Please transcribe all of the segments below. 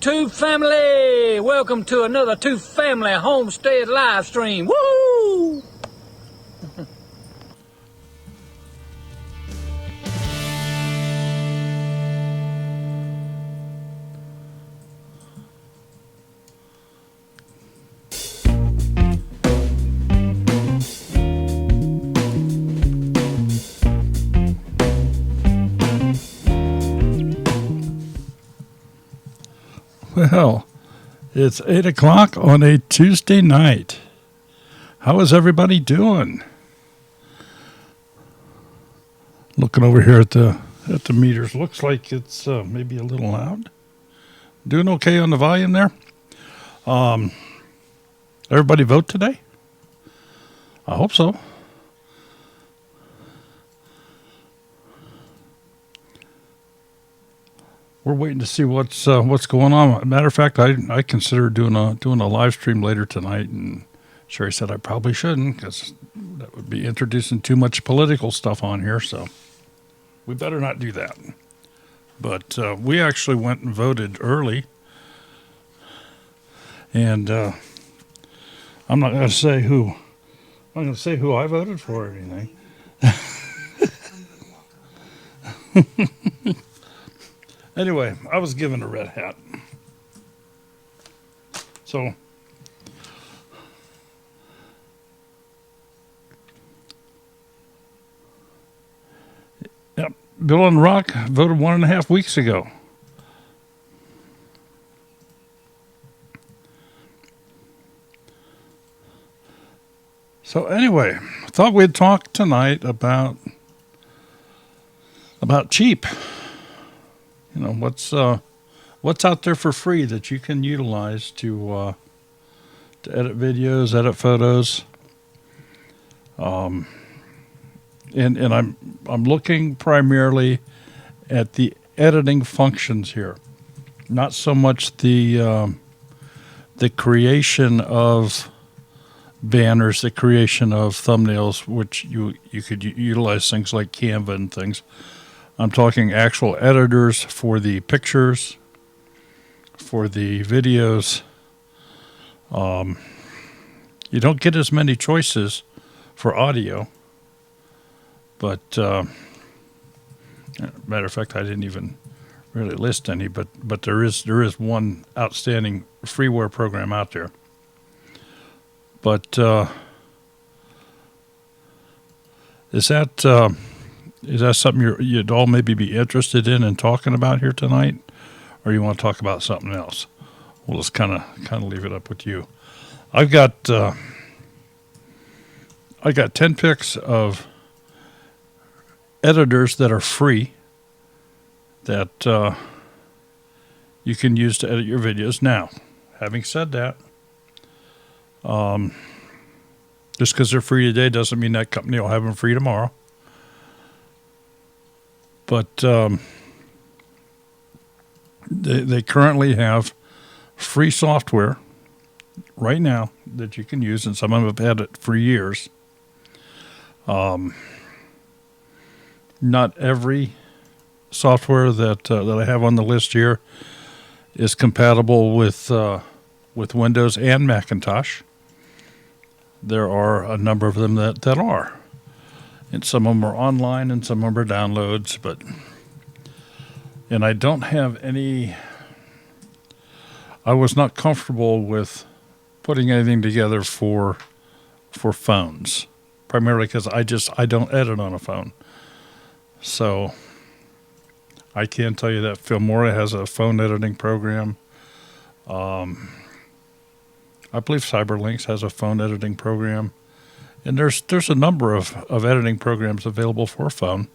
YouTube family! Welcome to another Two Family Homestead live stream. Woo! Well, it's 8 o'clock on a Tuesday night. How is everybody doing? Looking over here at the meters. Looks like it's maybe a little loud. Doing okay on the volume there? Everybody vote today? I hope so. We're waiting to see what's going on. Matter of fact, I consider doing a live stream later tonight, and Sherry said I probably shouldn't because that would be introducing too much political stuff on here. So we better not do that. But we actually went and voted early, and I'm not going to say who. I'm going to say who I voted for or anything. Anyway, I was given a red hat. So, yep, Bill on the Rock voted 1.5 weeks ago. So anyway, I thought we'd talk tonight about cheap. You know, what's out there for free that you can utilize to edit videos, edit photos. And I'm looking primarily at the editing functions here, not so much the creation of banners, the creation of thumbnails, which you could utilize things like Canva and things. I'm talking actual editors for the pictures, for the videos. You don't get as many choices for audio, but matter of fact, I didn't even really list any, but there is one outstanding freeware program out there. But is that something you'd all maybe be interested in and talking about here tonight, or you want to talk about something else? We'll just kind of leave it up with you. I got 10 pics of editors that are free that you can use to edit your videos. Now, having said that, just because they're free today doesn't mean that company will have them free tomorrow. But they currently have free software right now that you can use, and some of them have had it for years. Not every software that I have on the list here is compatible with Windows and Macintosh. There are a number of them that are. And some of them are online and some of them are downloads, and I don't have any. I was not comfortable with putting anything together for phones, primarily because I don't edit on a phone. So I can tell you that Filmora has a phone editing program. I believe Cyberlinks has a phone editing program. And there's a number of editing programs available for phone.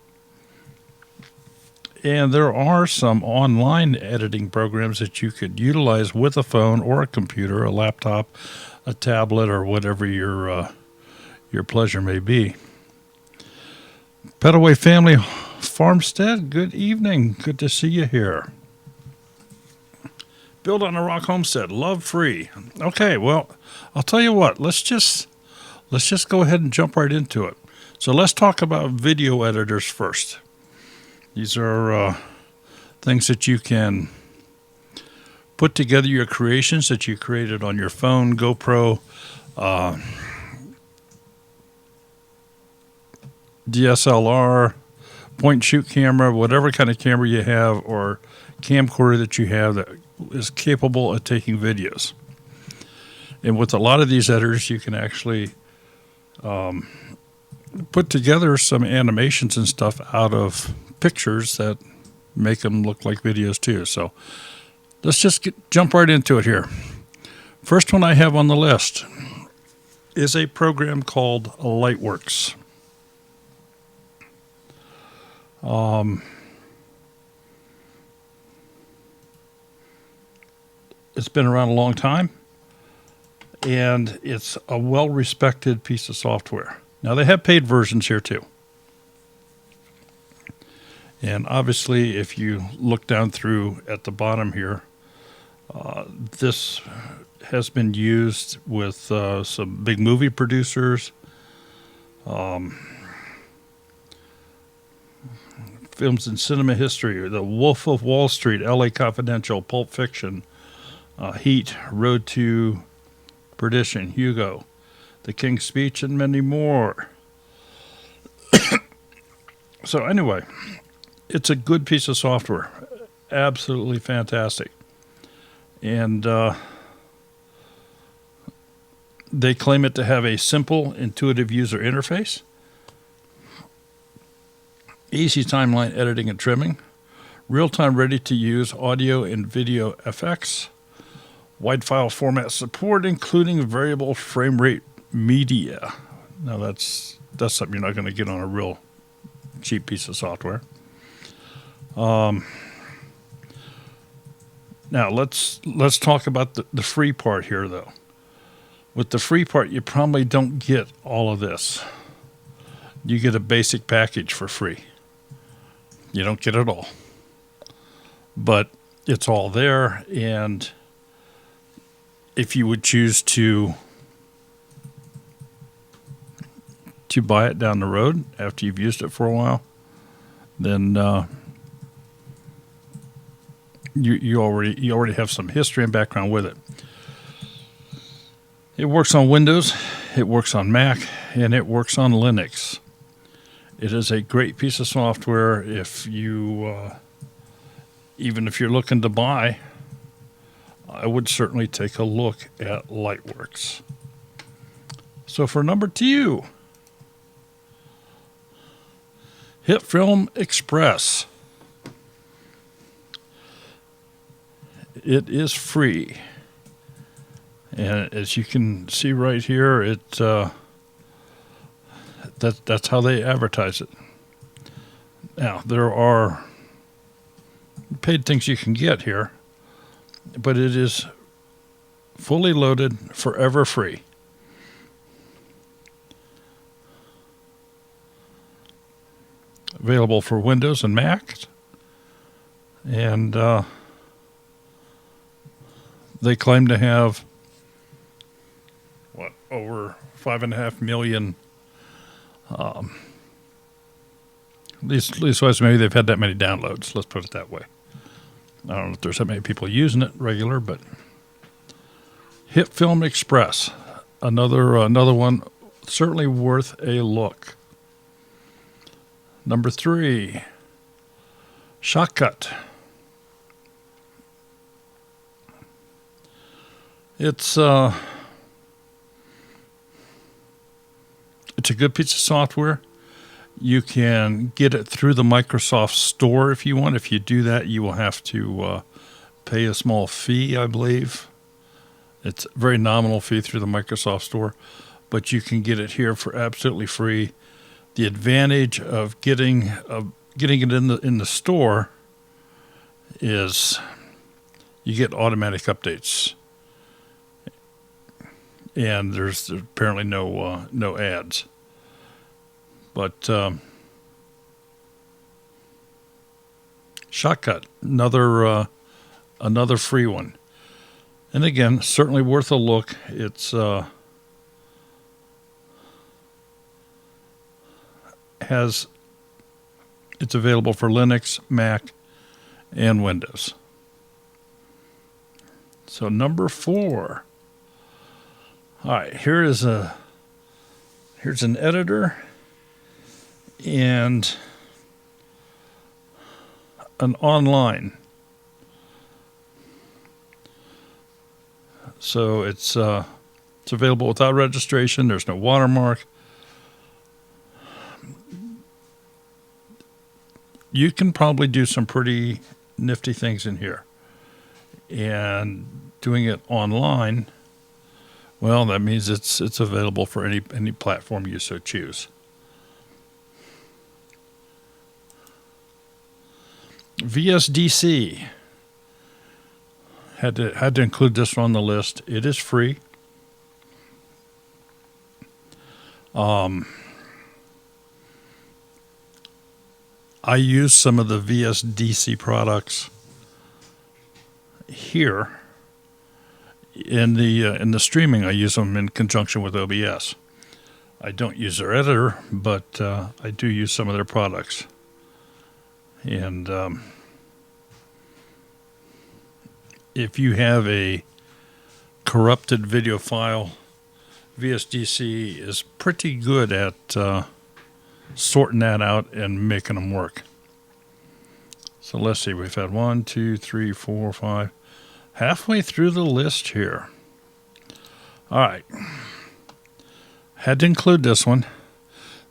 And there are some online editing programs that you could utilize with a phone or a computer, a laptop, a tablet, or whatever your pleasure may be. Petaway Family Farmstead, good evening. Good to see you here. Build on a Rock Homestead, love free. Okay, well, I'll tell you what, let's just go ahead and jump right into it. So let's talk about video editors first. These are things that you can put together your creations that you created on your phone, GoPro, DSLR, point and shoot camera, whatever kind of camera you have or camcorder that you have that is capable of taking videos. And with a lot of these editors, you can actually put together some animations and stuff out of pictures that make them look like videos too. So let's just jump right into it here. First one I have on the list is a program called Lightworks. It's been around a long time, and it's a well-respected piece of software. Now, they have paid versions here, too. And obviously, if you look down through at the bottom here, this has been used with some big movie producers, films in cinema history, The Wolf of Wall Street, L.A. Confidential, Pulp Fiction, Heat, Road to Perdition, Hugo, The King's Speech, and many more. So anyway, it's a good piece of software. Absolutely fantastic. And they claim it to have a simple, intuitive user interface, easy timeline editing and trimming, real-time ready-to-use audio and video effects, wide file format support, including variable frame rate media. Now that's something you're not going to get on a real cheap piece of software. Now let's talk about the free part here, though. With the free part, you probably don't get all of this. You get a basic package for free. You don't get it all. But it's all there, and if you would choose to buy it down the road after you've used it for a while, then you already have some history and background with it. It works on Windows, it works on Mac, and it works on Linux. It is a great piece of software if you, even if you're looking to buy, I would certainly take a look at Lightworks. So for number 2, Hit Film Express. It is free. And as you can see right here, that's how they advertise it. Now, there are paid things you can get here, but it is fully loaded, forever free. Available for Windows and Mac. And they claim to have, over 5.5 million. At least maybe they've had that many downloads. Let's put it that way. I don't know if there's that many people using it regular, but Hit Film Express, another one, certainly worth a look. Number 3, Shotcut. It's a good piece of software. You can get it through the Microsoft Store if you want. If you do that, you will have to pay a small fee, I believe. It's a very nominal fee through the Microsoft Store, but you can get it here for absolutely free. The advantage of getting it in the store is you get automatic updates, and there's apparently no ads. But Shotcut, another free one, and again, certainly worth a look. It's available for Linux, Mac, and Windows. So number 4. All right, here's an editor and an online. So it's available without registration. There's no watermark. You can probably do some pretty nifty things in here. And doing it online, well, that means it's available for any platform you so choose. VSDC. Had to include this on the list. It is free. I use some of the VSDC products here in the streaming. I use them in conjunction with OBS. I don't use their editor, but I do use some of their products. And if you have a corrupted video file, VSDC is pretty good at sorting that out and making them work. So let's see, we've had 1, 2, 3, 4, 5, halfway through the list here. All right, had to include this one.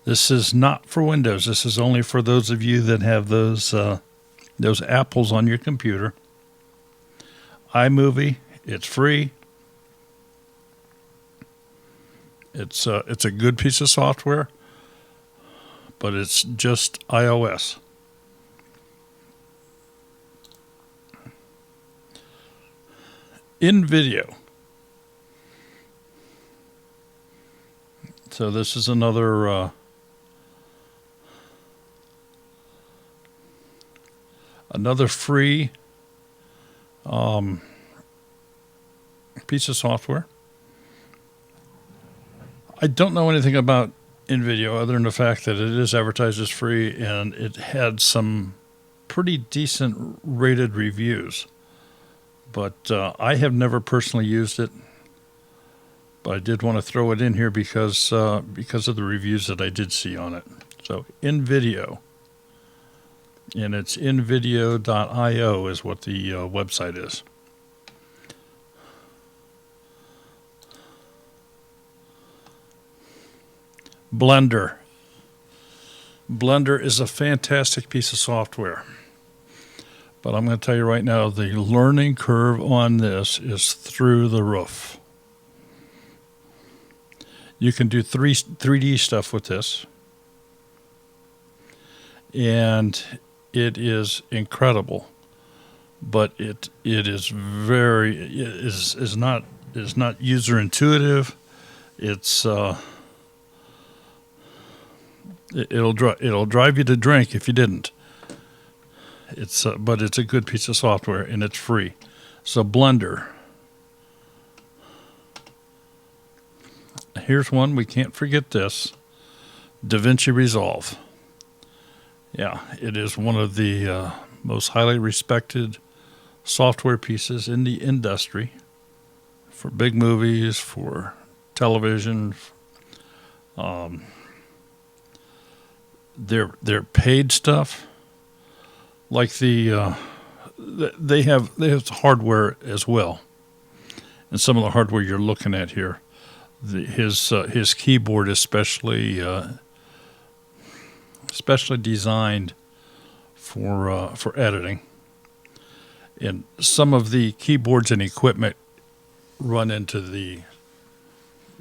This is not for Windows. This is only for those of you that have those apples on your computer. iMovie, it's free. It's a good piece of software, but it's just iOS. In video. So this is another free piece of software. I don't know anything about InVideo other than the fact that it is advertised as free and it had some pretty decent rated reviews. But I have never personally used it. But I did want to throw it in here because of the reviews that I did see on it. So InVideo. And it's invideo.io is what the website is. Blender. Blender is a fantastic piece of software. But I'm going to tell you right now, the learning curve on this is through the roof. You can do 3D stuff with this. And it is incredible. But it is not user intuitive. It's it'll drive you to drink if you didn't. But it's a good piece of software and it's free. So Blender. Here's one, we can't forget this. DaVinci Resolve. Yeah, it is one of the most highly respected software pieces in the industry for big movies, for television. Their paid stuff, like they have hardware as well, and some of the hardware you're looking at here, his keyboard is specially designed for editing, and some of the keyboards and equipment run into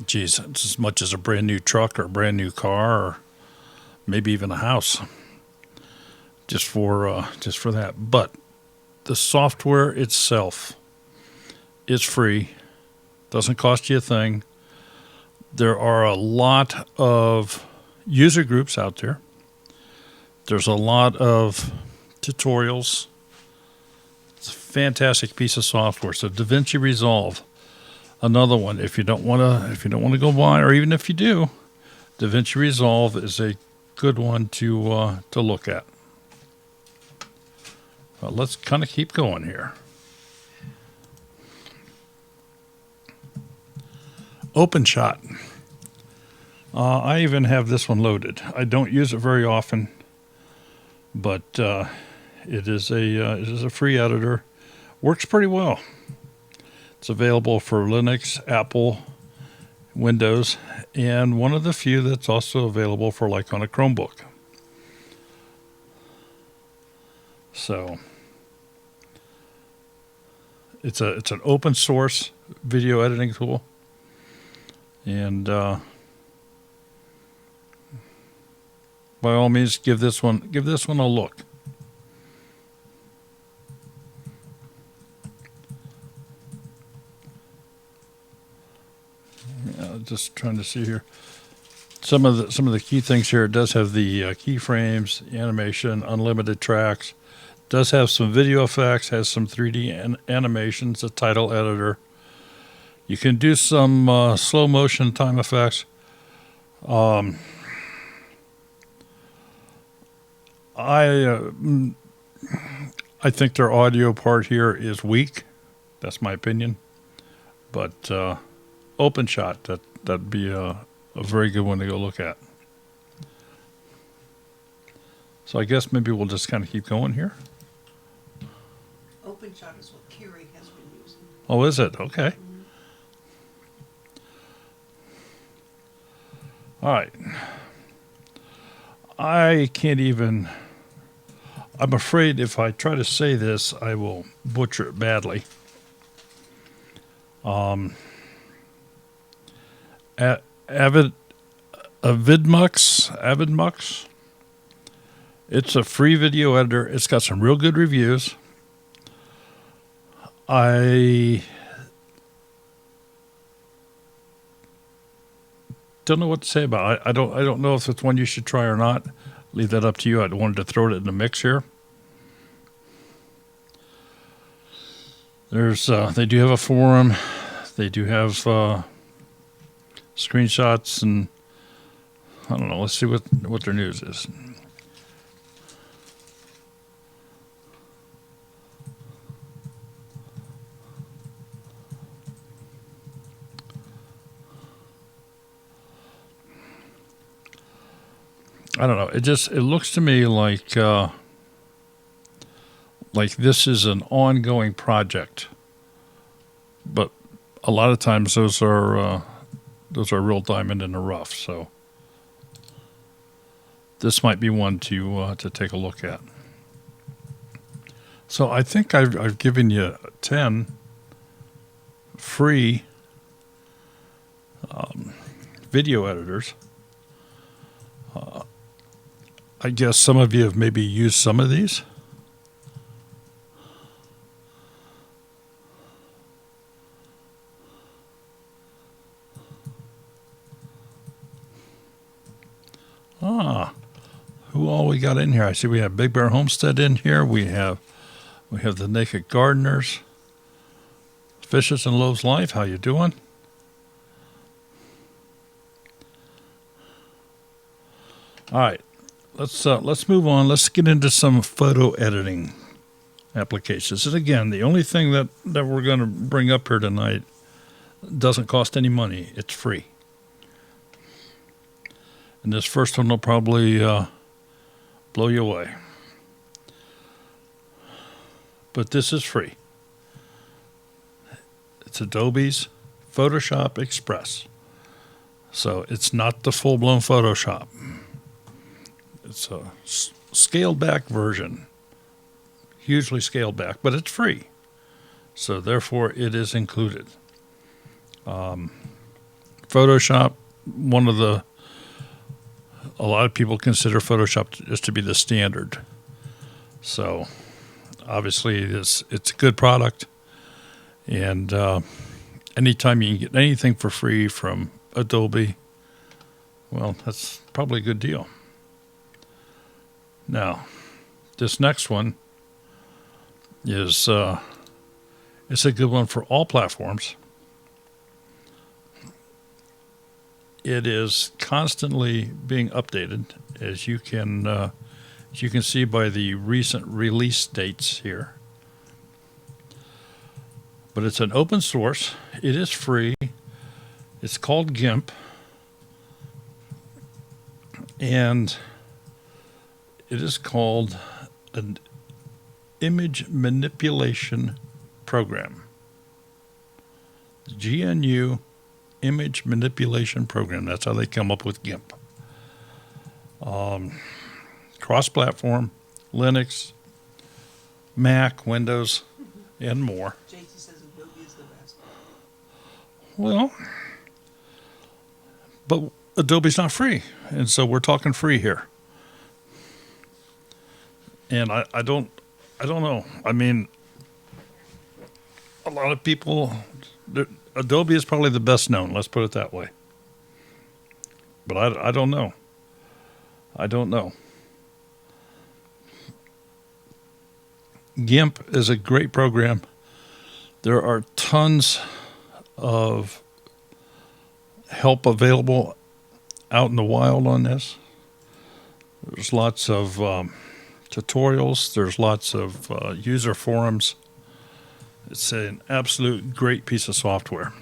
it's as much as a brand new truck or a brand new car or maybe even a house, just for that. But the software itself is free, doesn't cost you a thing. There are a lot of user groups out there. There's a lot of tutorials. It's a fantastic piece of software. So DaVinci Resolve, another one. If you don't want to go buy, or even if you do, DaVinci Resolve is a good one to look at. Well, let's kind of keep going here. OpenShot. I even have this one loaded. I don't use it very often, but it is a free editor. Works pretty well. It's available for Linux, Apple, Windows, and one of the few that's also available for like on a Chromebook. So it's an open source video editing tool, and by all means, give this one a look. Just trying to see here. Some of the key things here. It does have the keyframes, animation, unlimited tracks. Does have some video effects. Has some 3D animations. A title editor. You can do some slow motion time effects. I think their audio part here is weak. That's my opinion. But OpenShot, that'd be a very good one to go look at. So I guess maybe we'll just kind of keep going here. OpenShot is what Kiri has been using. Oh, is it? Okay. Mm-hmm. All right. I can't even... I'm afraid if I try to say this, I will butcher it badly. Avidmux. It's a free video editor. It's got some real good reviews. I don't know what to say about it. I don't know if it's one you should try or not. Leave that up to you. I wanted to throw it in the mix here. They do have a forum. They do have screenshots, and I don't know. Let's see what their news is. I don't know. It looks to me like this is an ongoing project, but a lot of times those are real diamond in the rough. So this might be one to take a look at. So I think I've given you 10 free video editors. I guess some of you have maybe used some of these. Who all we got in here? I see we have Big Bear Homestead in here. We have the Naked Gardeners. Fishes and Loaves Life. How you doing? All right. Let's move on. Let's get into some photo editing applications. And again, the only thing that we're going to bring up here tonight doesn't cost any money. It's free. And this first one will probably blow you away. But this is free. It's Adobe's Photoshop Express. So it's not the full-blown Photoshop. It's a scaled back version, hugely scaled back, but it's free. So therefore it is included. Photoshop, a lot of people consider Photoshop just to be the standard. So obviously it's a good product. And anytime you can get anything for free from Adobe, well, that's probably a good deal. Now, this next one is it's a good one for all platforms. It is constantly being updated, as you can see by the recent release dates here. But it's an open source. It is free. It It's called GIMP, and it is called an image manipulation program. GNU image manipulation program. That's how they come up with GIMP. Cross-platform, Linux, Mac, Windows, and more. JT says Adobe is the best. Well, but Adobe's not free, and so we're talking free here. And I don't know. I mean, a lot of people, Adobe is probably the best known. Let's put it that way. But I don't know. I don't know. GIMP is a great program. There are tons of help available out in the wild on this. There's lots of tutorials. There's lots of user forums. It's an absolute great piece of software.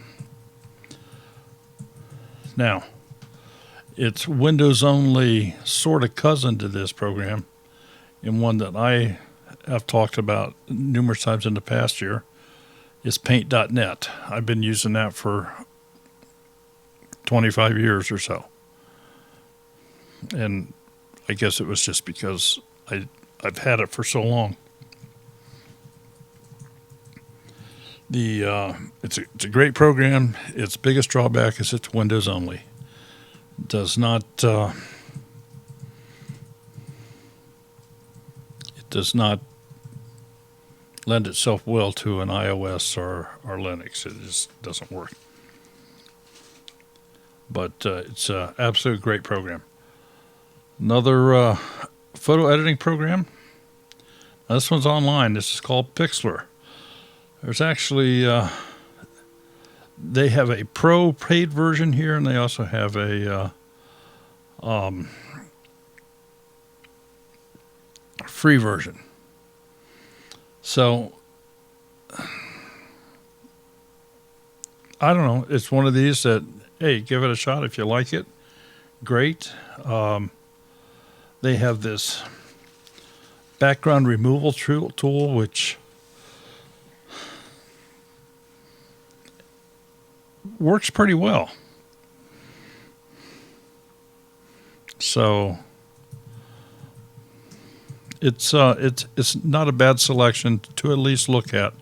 Now, it's Windows only sort of cousin to this program, and one that I have talked about numerous times in the past year is Paint.net. I've been using that for 25 years or so. And I guess it was just because I've had it for so long. It's a great program. Its biggest drawback is it's Windows only. It does not lend itself well to an iOS or Linux. It just doesn't work. But it's an absolute great program. Another photo editing program. Now, this one's online. This is called Pixlr. There's actually, they have a pro paid version here, and they also have a free version. So, I don't know. It's one of these that, hey, give it a shot if you like it. Great. They have this background removal tool, which works pretty well. So it's not a bad selection to at least look at,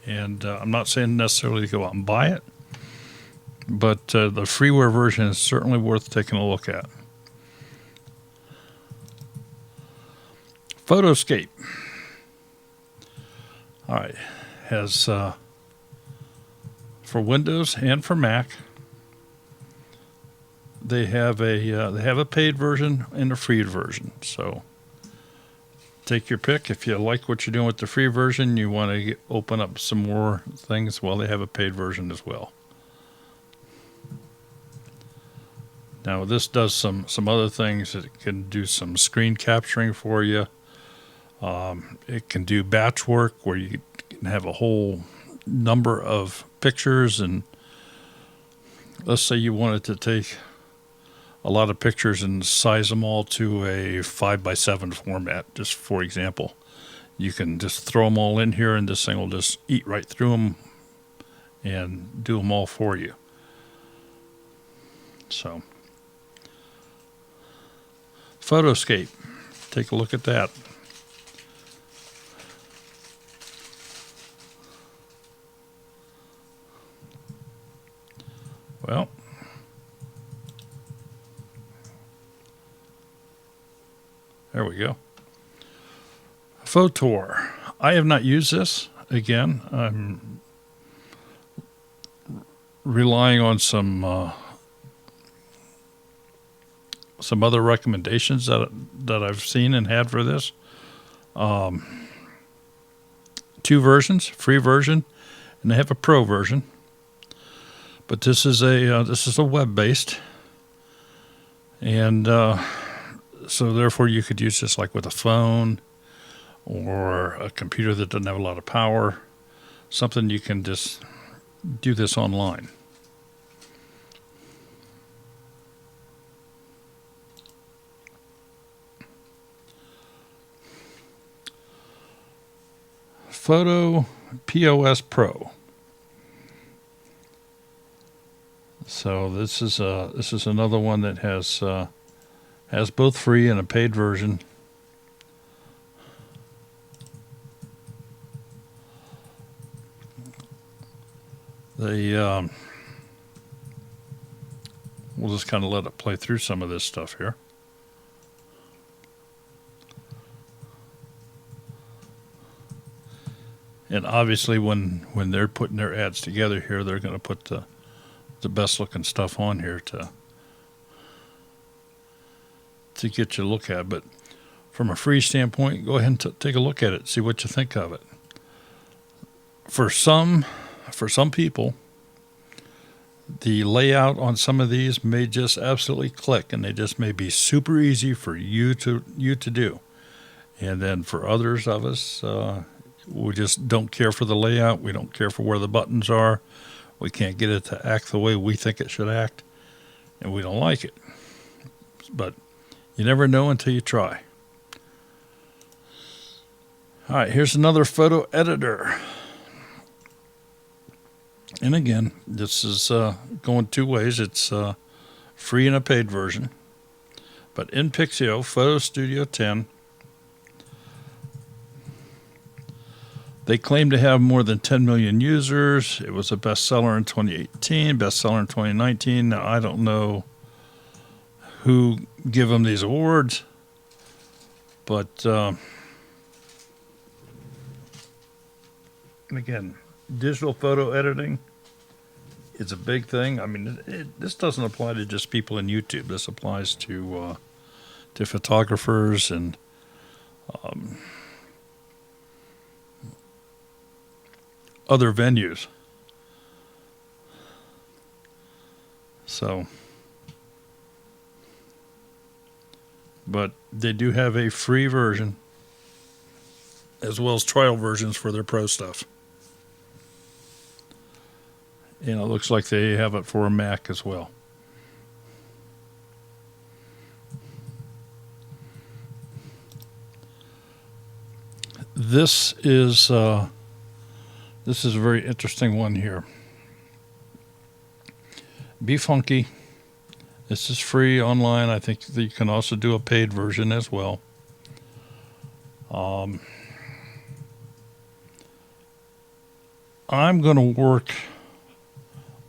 and I'm not saying necessarily to go out and buy it, but the freeware version is certainly worth taking a look at. Photoscape. All right, has for Windows and for Mac. They have a paid version and a free version. So take your pick. If you like what you're doing with the free version, you want to open up some more things. Well, they have a paid version as well. Now this does some other things. It can do some screen capturing for you. It can do batch work where you can have a whole number of pictures, and let's say you wanted to take a lot of pictures and size them all to a 5x7 format, just for example. You can just throw them all in here, and this thing will just eat right through them and do them all for you. So, Photoscape, take a look at that. Well, there we go. Photor. I have not used this. Again, I'm relying on some other recommendations that I've seen and had for this. Two versions, free version, and they have a pro version. But this is a web-based, and so therefore you could use this like with a phone or a computer that doesn't have a lot of power, something you can just do this online. Photo POS Pro. So this is another one that has both free and a paid version. We'll just kind of let it play through some of this stuff here. And obviously when they're putting their ads together here, they're going to put the best looking stuff on here to get you to look at. But from a free standpoint, go ahead and take a look at it, see what you think of it. For some people, the layout on some of these may just absolutely click, and they just may be super easy for you to do. And then for others of us, we just don't care for the layout. We don't care for where the buttons are. We can't get it to act the way we think it should act, and we don't like it. But you never know until you try. All right, here's another photo editor. And again, this is going two ways. It's free and a paid version. But in Pixio Photo Studio 10, they claim to have more than 10 million users. It was a bestseller in 2018, bestseller in 2019. Now, I don't know who give them these awards, but again, digital photo editing is a big thing. I mean, this doesn't apply to just people in YouTube. This applies to photographers and other venues. So, but they do have a free version as well as trial versions for their pro stuff. And it looks like they have it for a Mac as well. This is a very interesting one here. Be Funky. This is free online. I think that you can also do a paid version as well. I'm going to work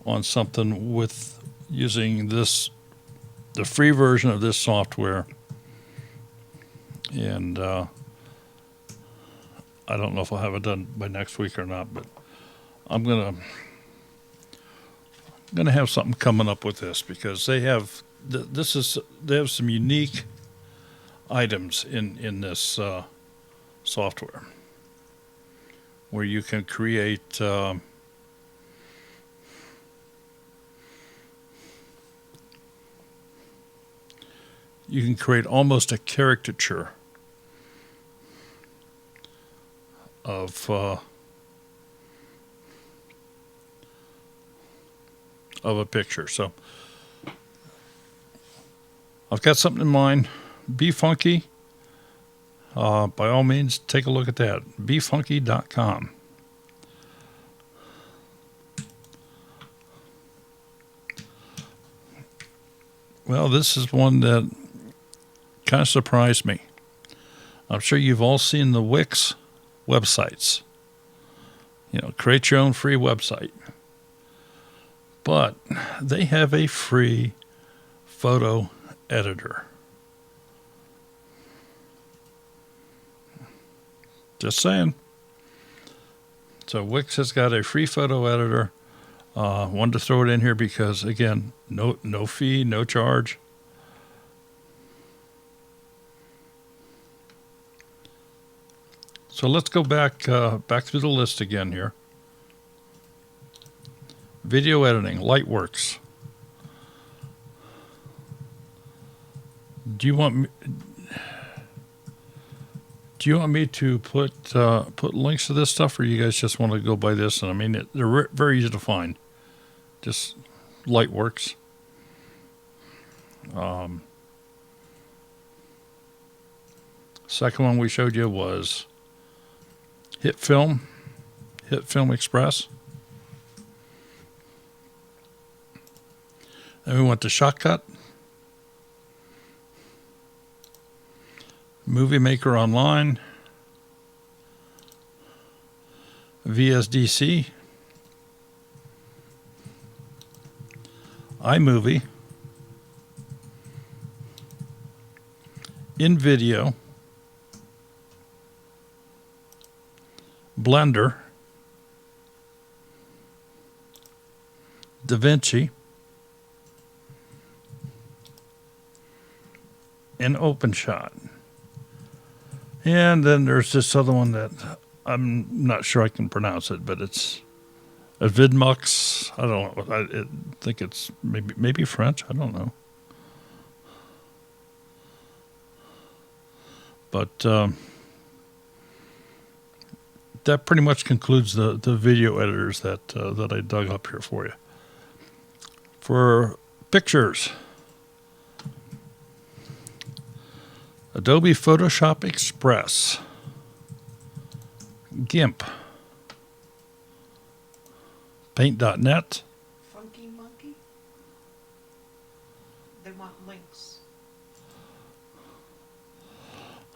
on something with using the free version of this software. And I don't know if I'll have it done by next week or not, but I'm gonna have something coming up with this, because they have some unique items in this software where you can create almost a caricature of a picture. So I've got something in mind. Be Funky. By all means, take a look at that. BeFunky.com. Well, this is one that kind of surprised me. I'm sure you've all seen the Wix websites. You know, create your own free website. But they have a free photo editor. Just saying. So Wix has got a free photo editor. Wanted to throw it in here because, again, no fee, no charge. So let's go back through the list again here. Video editing, Lightworks. Do you want me to put links to this stuff, or you guys just want to go by this? And I mean, they're very easy to find. Just Lightworks. Second one we showed you was Hit Film Express. Then we went to Shotcut, Movie Maker Online, VSDC, iMovie, InVideo, Blender, DaVinci, and OpenShot. And then there's this other one that I'm not sure I can pronounce it, but it's a Vidmux. I don't know. I think it's maybe French. I don't know. But that pretty much concludes the video editors that I dug up here for you. For pictures, Adobe Photoshop Express, GIMP, Paint.net, Funky Monkey? They want links.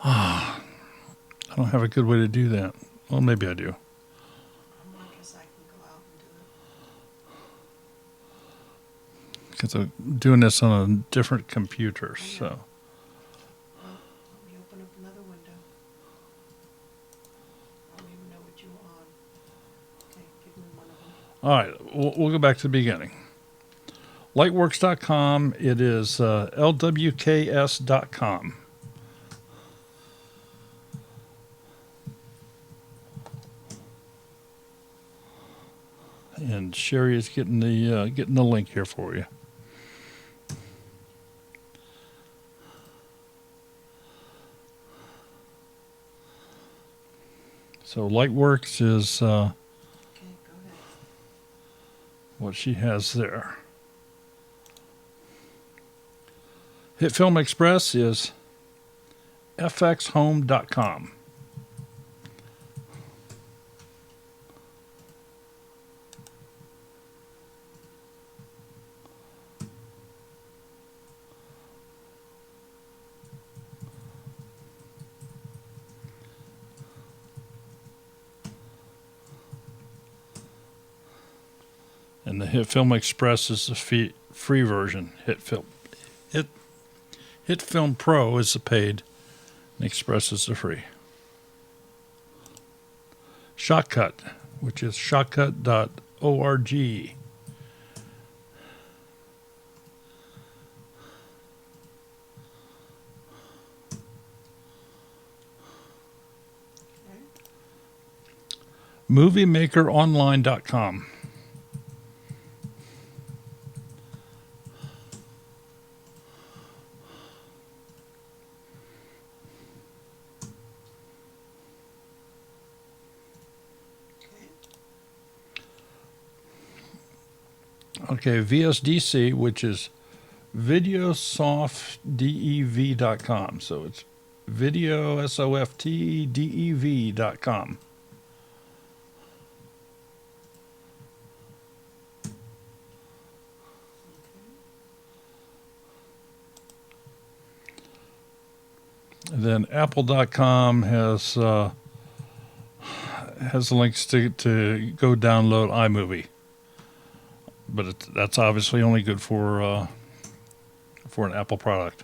I don't have a good way to do that. Well, maybe I do. I guess I can go out and do it. Because I'm doing this on a different computer, so. Well, let me open up another window. I don't even know what you were on. Okay, give me one of them. All right, we'll go back to the beginning. Lightworks.com, it is lwks.com. And Sherry is getting the link here for you. So Lightworks is Okay, go ahead. what she has there. Hit Film Express is fxhome.com. And the Hit Film Express is the free version. Hit Film Pro is the paid, and Express is the free. Shotcut, which is shotcut.org. MovieMakerOnline.com. Okay, VSDC, which is videosoftdev.com. So it's videosoftdev.com. And then Apple.com has links to go download iMovie. But that's obviously only good for an Apple product.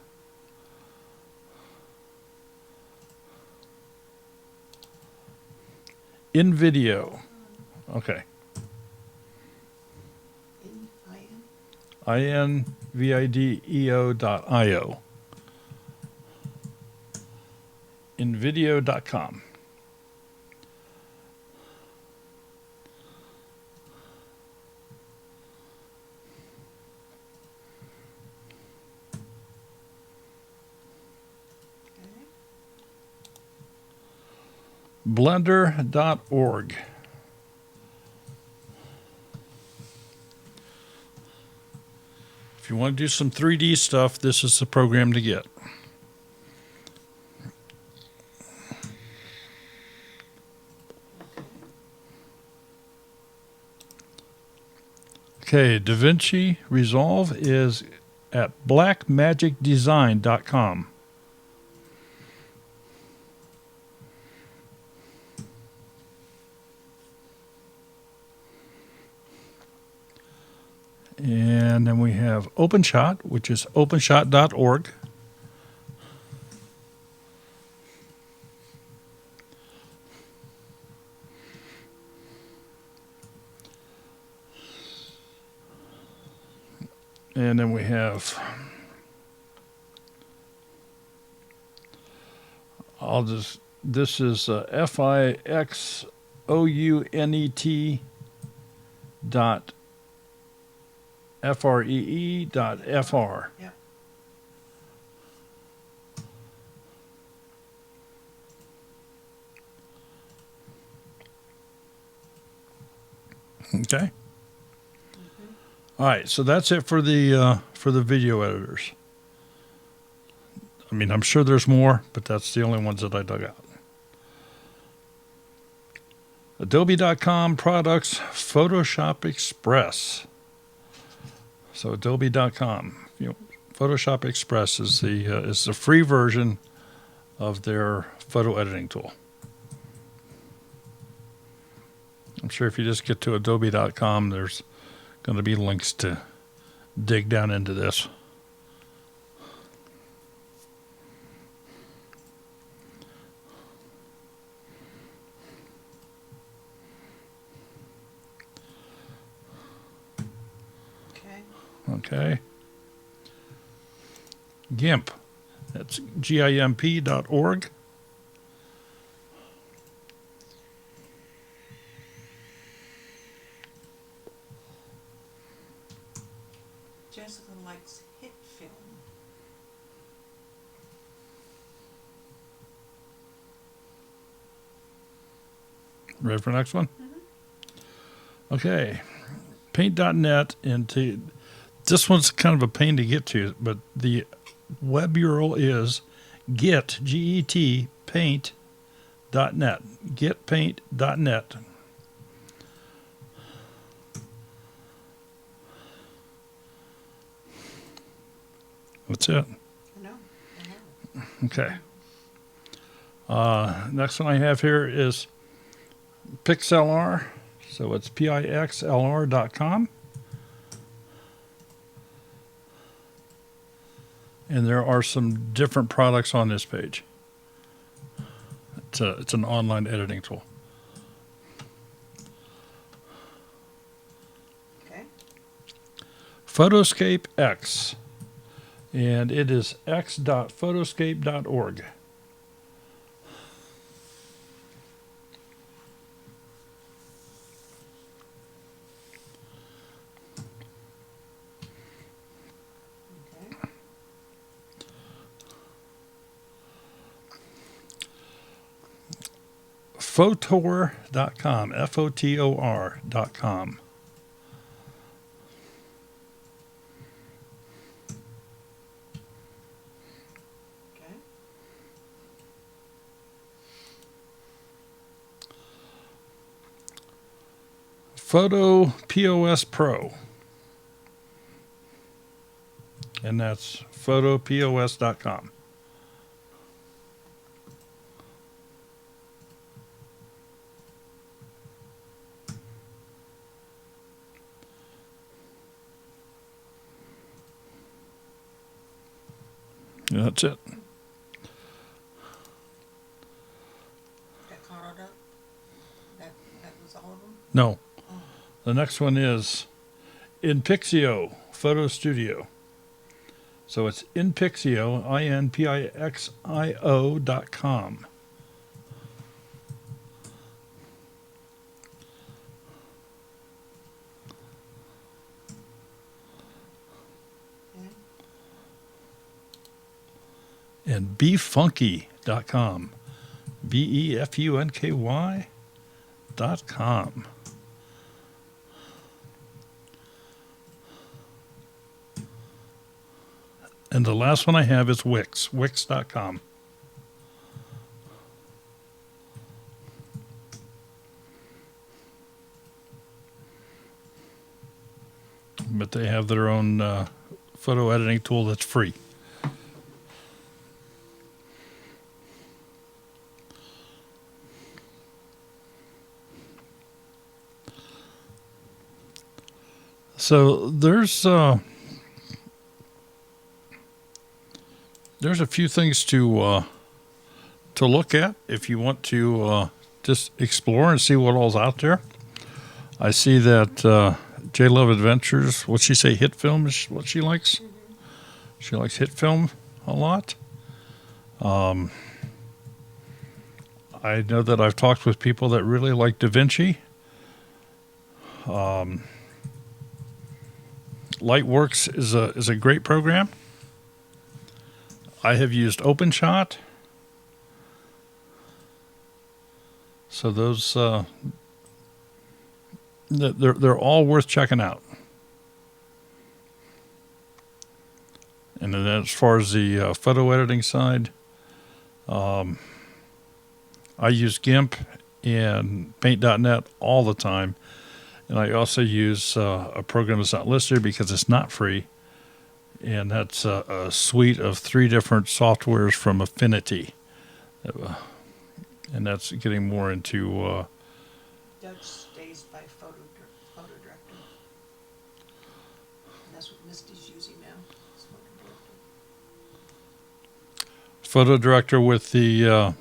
InVideo. Okay. INVIDEO.io. InVideo.com. Blender.org. If you want to do some 3D stuff, this is the program to get. Okay, DaVinci Resolve is at blackmagicdesign.com. And then we have OpenShot, which is openshot.org. And then we have, this is FIXOUNET dot FREE.FR. Yep. Okay. All right, so that's it for the video editors. I mean, I'm sure there's more, but that's the only ones that I dug out. Adobe.com products Photoshop Express. So Adobe.com, Photoshop Express is the free version of their photo editing tool. I'm sure if you just get to Adobe.com, there's going to be links to dig down into this. Okay. GIMP. That's GIMP.org. Jessica likes hit film. Ready for the next one? Okay. Paint.net this one's kind of a pain to get to, but the web URL is get, paint.net. Getpaint.net. That's it. No, I haven't. Okay. Next one I have here is Pixlr. So it's pixlr.com. And there are some different products on this page. It's an online editing tool. Okay. Photoscape X. And it is x.photoscape.org. Fotor.com, Fotor.com. Okay. Photo POS Pro. And that's photopos.com. And that's it. That caught it up? That was all of them? No. The next one is Inpixio Photo Studio. So it's Inpixio, INPIXIO.com. Okay. And befunky.com. BEFUNKY.com. And the last one I have is Wix, Wix.com. but they have their own photo editing tool that's free. So there's a few things to look at if you want to just explore and see what all's out there. I see that J Love Adventures, what'd she say, hit film is what she likes? Mm-hmm. She likes hit film a lot. I know that I've talked with people that really like Da Vinci. Lightworks is a great program. I have used OpenShot. So those they're all worth checking out. And then as far as the photo editing side, I use GIMP and Paint.net all the time. And I also use a program that's not listed because it's not free. And that's a suite of 3 different softwares from Affinity. And that's getting more into... Doug stays by photo director. And that's what Misty's using now. Is Photo director with the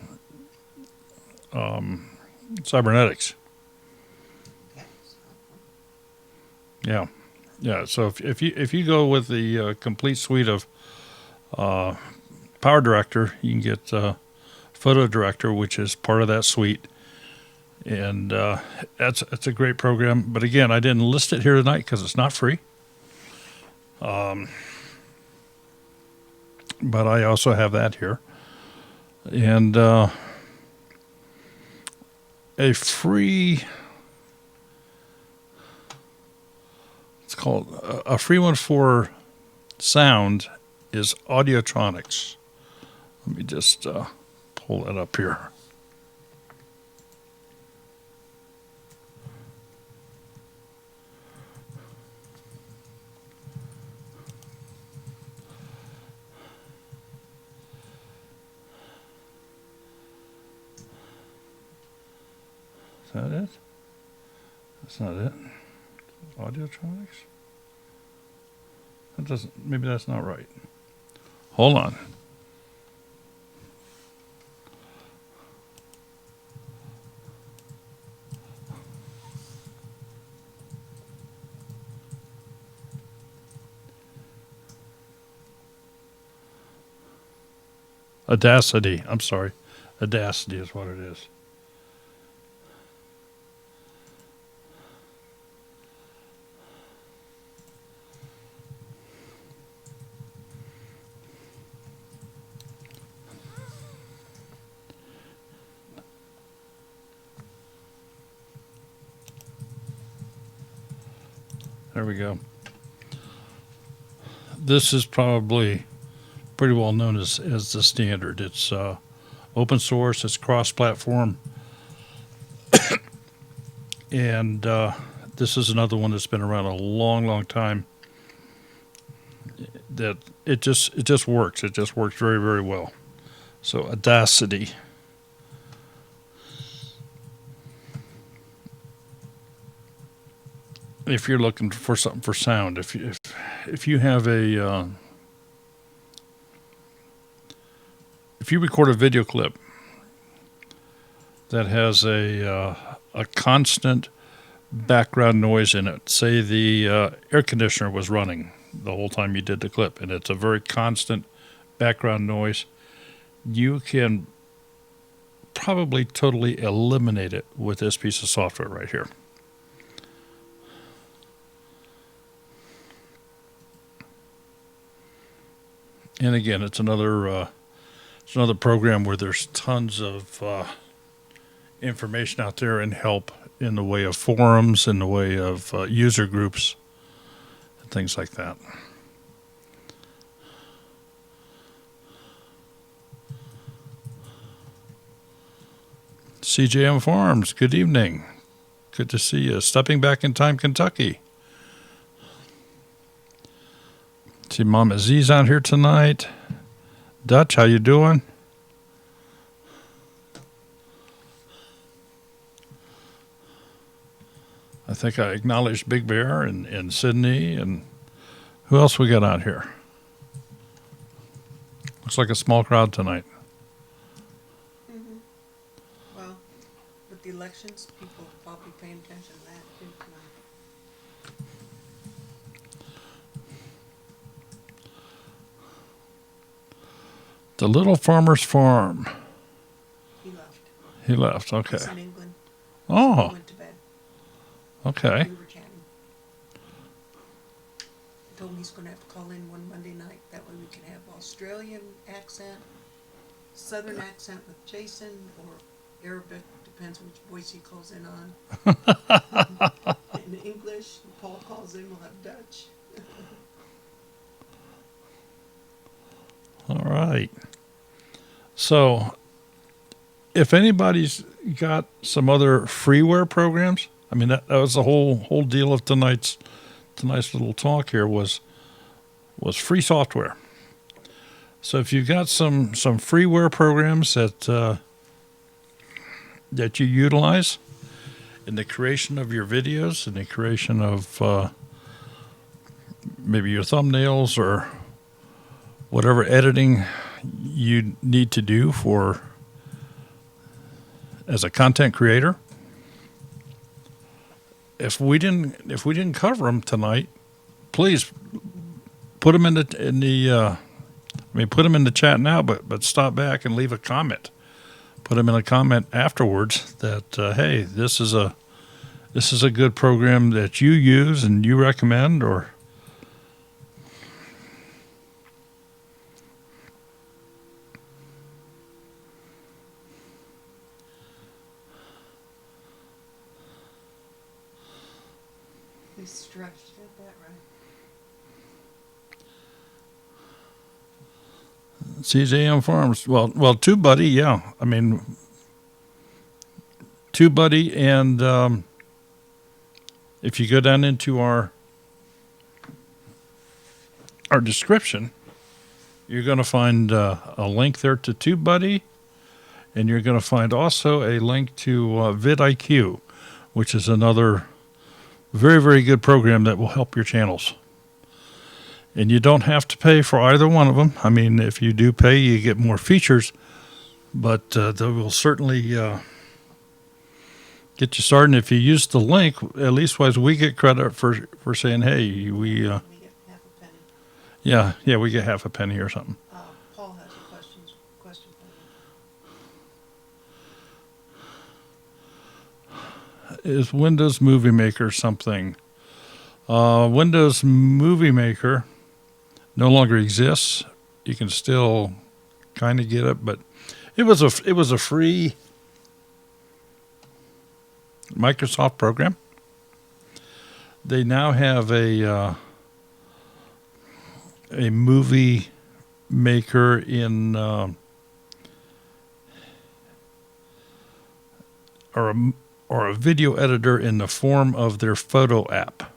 cybernetics. Yeah, yeah. So if you go with the complete suite of Power Director, you can get Photo Director, which is part of that suite, and that's a great program. But again, I didn't list it here tonight because it's not free. But I also have that here, and a free. It's called a free one for sound is Audiotronics. Let me just pull that up here. Is that it? That's not it. Audiotronics? That doesn't, maybe that's not right. Hold on. Audacity. I'm sorry. Audacity is what it is. There we go. This is probably pretty well known as the standard. It's open source, it's cross-platform, and this is another one that's been around a long, long time. That it just works. It just works very, very well. So Audacity. If you're looking for something for sound, if you have a if you record a video clip that has a constant background noise in it, say the air conditioner was running the whole time you did the clip, and it's a very constant background noise, you can probably totally eliminate it with this piece of software right here. And again, it's another program where there's tons of information out there and help in the way of forums, in the way of user groups, and things like that. CJM Farms, good evening. Good to see you. Stepping Back in Time, Kentucky. See, Mama Z's out here tonight. Dutch, how you doing? I think I acknowledged Big Bear and Sydney, and who else we got out here? Looks like a small crowd tonight. Mm-hmm. Well, with the elections, people will probably paying attention to that too tonight. The Little Farmer's Farm. He left. He left, okay. He's in England. He Oh, went to bed. okay. We were chatting. I told him he's going to have to call in one Monday night. That way we can have Australian accent, Southern accent with Jason, or Arabic, depends which voice he calls in on. In English, Paul calls in, we'll have Dutch. All right. So, if anybody's got some other freeware programs, I mean that was the whole deal of tonight's little talk here was free software. So if you've got some freeware programs that you utilize in the creation of your videos, in the creation of maybe your thumbnails or whatever editing you need to do for as a content creator. If we didn't cover them tonight, please put them in the put them in the chat now, but stop back and leave a comment. Put them in a comment afterwards that hey, this is a good program that you use and you recommend, or He's stretched at that, right? CJM Farms. Well, TubeBuddy, yeah. I mean, TubeBuddy, and if you go down into our description, you're going to find a link there to TubeBuddy, and you're going to find also a link to vidIQ, which is another very, very good program that will help your channels. And you don't have to pay for either one of them. I mean, if you do pay, you get more features, but they will certainly get you started. And if you use the link, at least wise we get credit for saying, hey, we We get half a penny. yeah, we get half a penny or something. Paul has a question for you. Is Windows Movie Maker something? Windows Movie Maker no longer exists. You can still kind of get it, but it was a free Microsoft program. They now have a movie maker in or a video editor in the form of their photo app,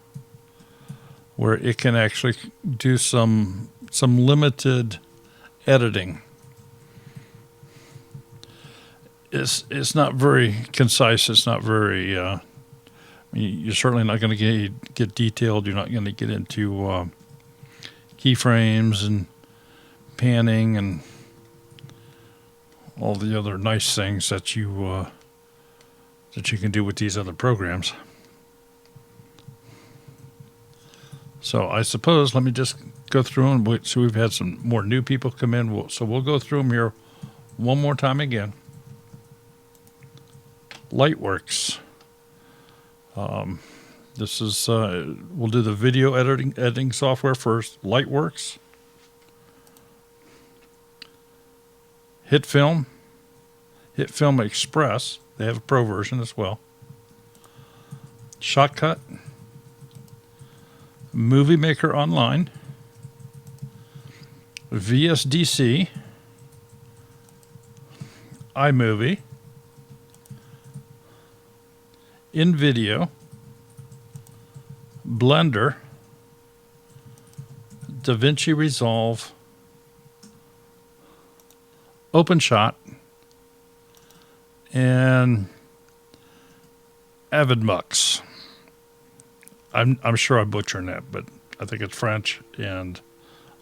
where it can actually do some limited editing. It's not very concise. It's not very. I mean, you're certainly not going to get detailed. You're not going to get into keyframes and panning and all the other nice things that you can do with these other programs. So I suppose let me just go through them. So we've had some more new people come in. So we'll go through them here one more time again. Lightworks. This is we'll do the video editing software first. Lightworks. HitFilm Express. They have a pro version as well. Shotcut. Movie Maker Online. VSDC. iMovie. InVideo. Blender. DaVinci Resolve, OpenShot, and AvidMux. I'm sure I'm butchering that, but I think it's French, and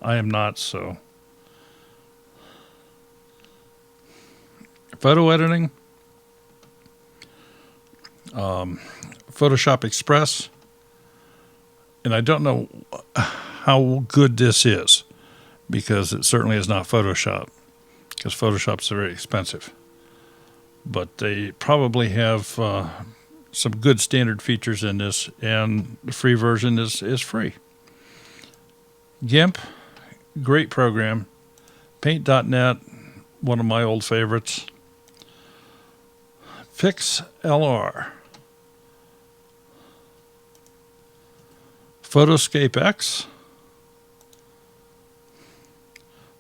I am not, so. Photo editing, Photoshop Express, and I don't know how good this is because it certainly is not Photoshop, because Photoshop's very expensive. But they probably have some good standard features in this, and the free version is free. GIMP, great program. Paint.net, one of my old favorites. PixLR. Photoscape X.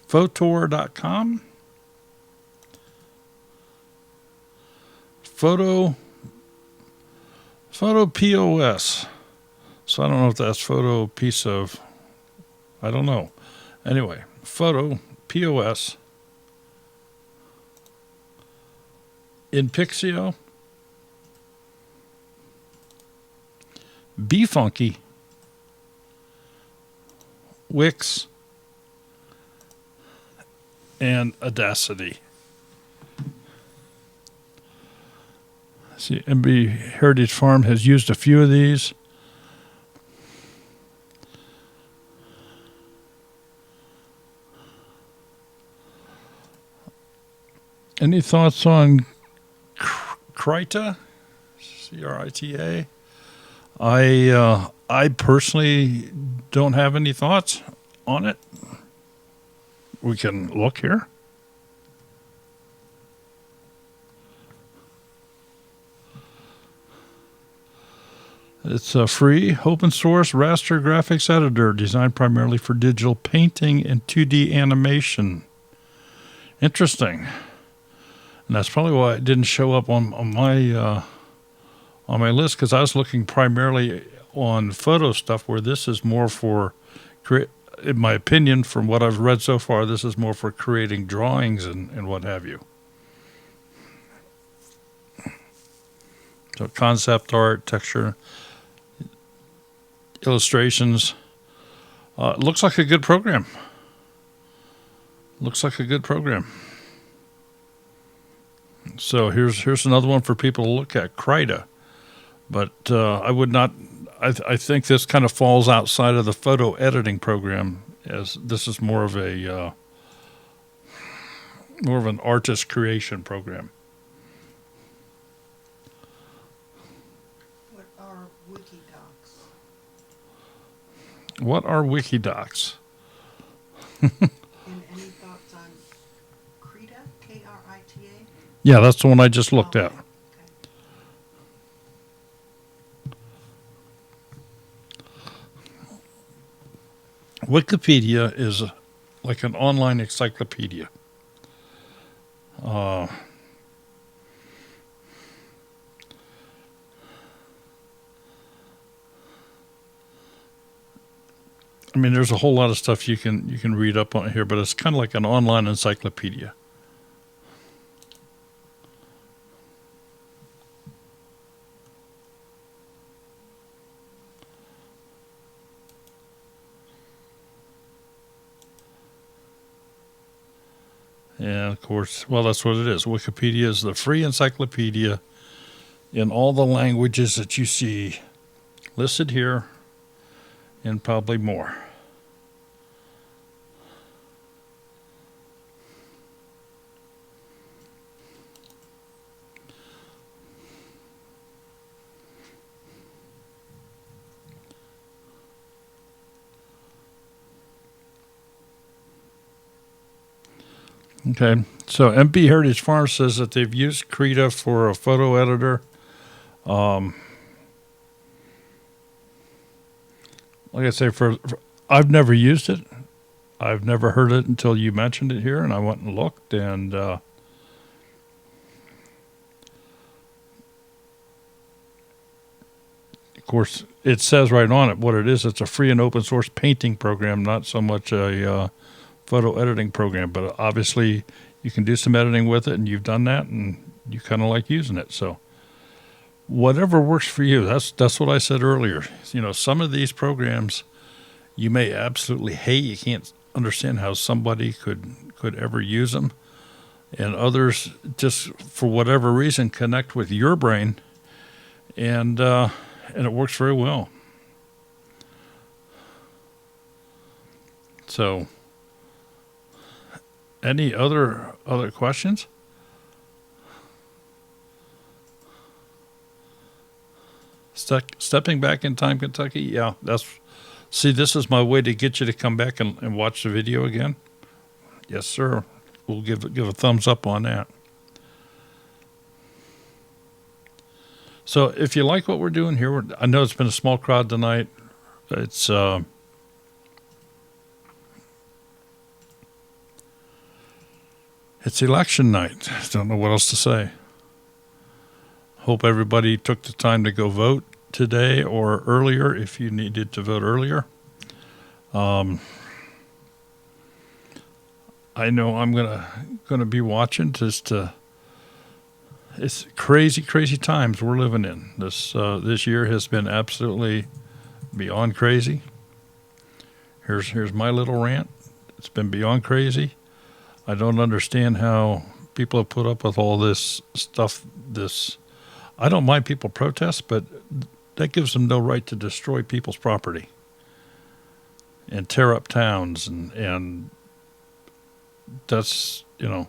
Photor.com. Photo POS. So I don't know if that's photo piece of, I don't know. Anyway, Photo POS. InPixio. BeFunky. Wix. And Audacity. See, MB Heritage Farm has used a few of these. Any thoughts on Crita? C-R-I-T-A? I personally don't have any thoughts on it. We can look here. It's a free, open source raster graphics editor designed primarily for digital painting and 2D animation. Interesting. And that's probably why it didn't show up on my list, because I was looking primarily on photo stuff, where this is more for, in my opinion, from what I've read so far, this is more for creating drawings and what have you. So concept art, texture, illustrations. Looks like a good program. Looks like a good program. So here's another one for people to look at, Crita. But I would not. I think this kind of falls outside of the photo editing program, as this is more of an artist creation program. What are Wikidocs? What are Wikidocs? And any thoughts on Krita? K-R-I-T-A? Yeah, that's the one I just looked at. Okay. Wikipedia is like an online encyclopedia. I mean, there's a whole lot of stuff you can read up on here, but it's kind of like an online encyclopedia. And of course, well, that's what it is. Wikipedia is the free encyclopedia in all the languages that you see listed here, and probably more. Okay, so MP Heritage Farm says that they've used Krita for a photo editor. Like I say, I've never used it. I've never heard it until you mentioned it here, and I went and looked, and course, it says right on it what it is. It's a free and open source painting program, not so much a photo editing program. But obviously, you can do some editing with it, and you've done that, and you kind of like using it. So whatever works for you. That's what I said earlier. You know, some of these programs you may absolutely hate. You can't understand how somebody could ever use them. And others, just for whatever reason, connect with your brain, and it works very well. So, any other questions? Stepping back in time, Kentucky. Yeah, see, this is my way to get you to come back and watch the video again. Yes, sir. We'll give a thumbs up on that. So if you like what we're doing here, I know it's been a small crowd tonight. It's election night. Don't know what else to say. Hope everybody took the time to go vote today or earlier if you needed to vote earlier. I know I'm gonna be watching just to. It's crazy times we're living in. This year has been absolutely beyond crazy. Here's my little rant. It's been beyond crazy. I don't understand how people have put up with all this stuff. I don't mind people protest, but that gives them no right to destroy people's property and tear up towns, and that's, you know,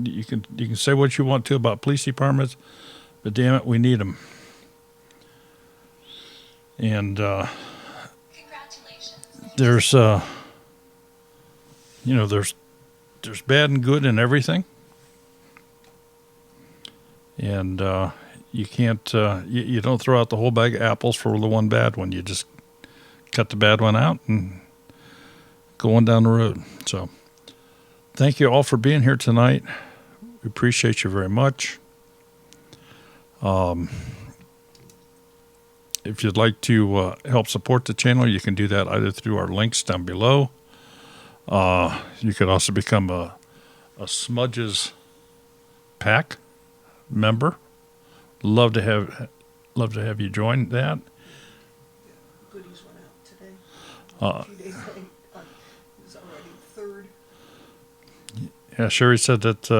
you can say what you want to about police departments, but damn it, we need them. And there's there's bad and good in everything, and you can't you don't throw out the whole bag of apples for the one bad one. You just cut the bad one out and go on down the road. So thank you all for being here tonight. We appreciate you very much. If you'd like to help support the channel, you can do that either through our links down below. You could also become a Smudges Pack member. Love to have you join that. Goodies went out today. A few days late. It was already the 3rd. Yeah, Sherry said that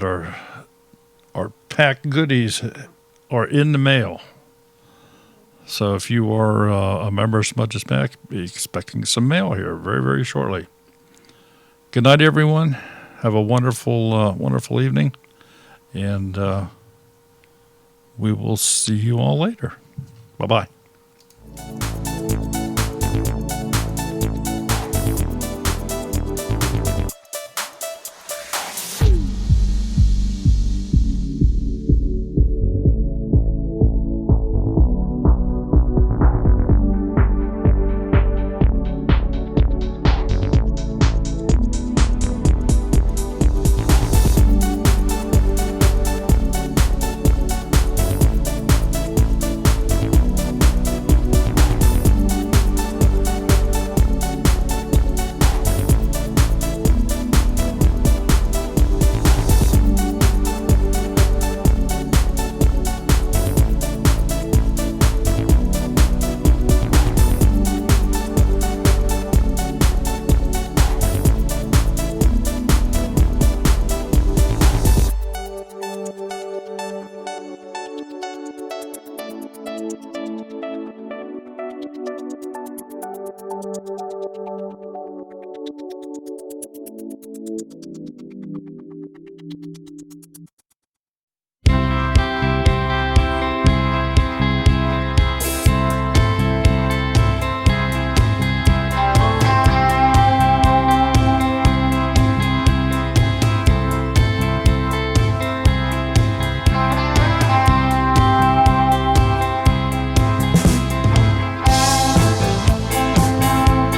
our pack goodies are in the mail. So if you are a member of Smudges Pack, be expecting some mail here very, very shortly. Good night, everyone. Have a wonderful evening, and we will see you all later. Bye-bye.